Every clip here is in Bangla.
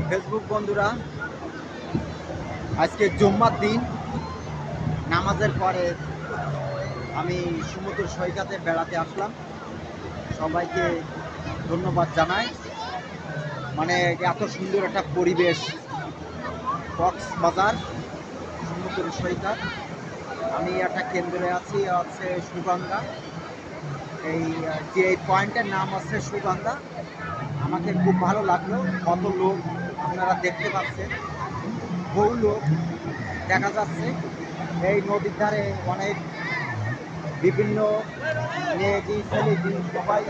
ফেসবুক বন্ধুরা, আজকে জুম্মার দিন নামাজের পরে আমি সমুদ্র সৈকতে বেড়াতে আসলাম। সবাইকে ধন্যবাদ জানাই। মানে এত সুন্দর একটা পরিবেশ, কক্সবাজার সমুদ্র সৈকত। আমি একটা কেন্দ্রে আছি, আছে সুগন্ধা। এই পয়েন্টের নাম আছে সুগন্ধা। আমাকে খুব ভালো লাগলো। কত লোক আপনারা দেখতে পাচ্ছেন, বহু লোক দেখা যাচ্ছে। এই নদীর ধারে অনেক বিভিন্ন মেয়েদি ছেলেদি সবাই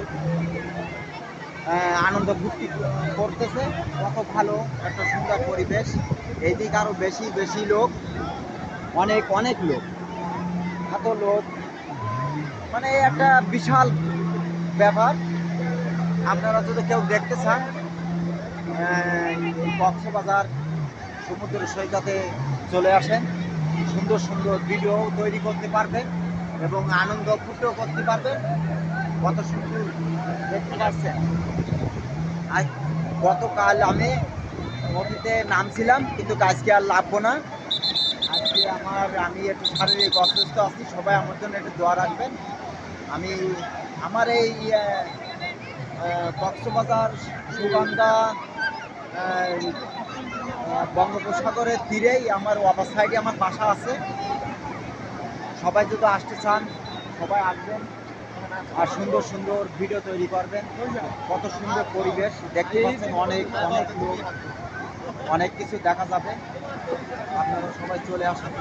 আনন্দ ফুর্তি করতেছে। কত ভালো একটা সুন্দর পরিবেশ। এইদিকে আরও বেশি বেশি লোক, অনেক অনেক লোক, এত লোক, মানে একটা বিশাল ব্যাপার। আপনারা যদি কেউ দেখতে চান, কক্সবাজার সমুদ্র সৈকতে চলে আসেন। সুন্দর সুন্দর ভিডিও তৈরি করতে পারবেন এবং আনন্দ ফুর্তিও করতে পারবেন। কত সুন্দর দেখতে পাচ্ছেন। আজ গতকাল আমি নদীতে নামছিলাম, কিন্তু আজকে আর নামবো না। আজকে আমি একটু শারীরিক অসুস্থ আছি। সবাই আমার জন্য একটু দোয়া রাখবেন। আমি আমার এই কক্সবাজার সুগন্ধা বঙ্গোপসাগরের তীরেই আমার অপার সাইডে আমার বাসা আছে। সবাই যদি আসতে চান, সবাই আসবেন আর সুন্দর সুন্দর ভিডিও তৈরি করবেন। কত সুন্দর পরিবেশ দেখতে পাচ্ছেন। অনেক অনেক লোক, অনেক কিছু দেখা যাবে। আপনারা সবাই চলে আসেন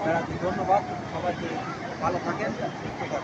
বেড়াতে। ধন্যবাদ সবাইকে। ভালো থাকেন, সুস্থ থাকেন।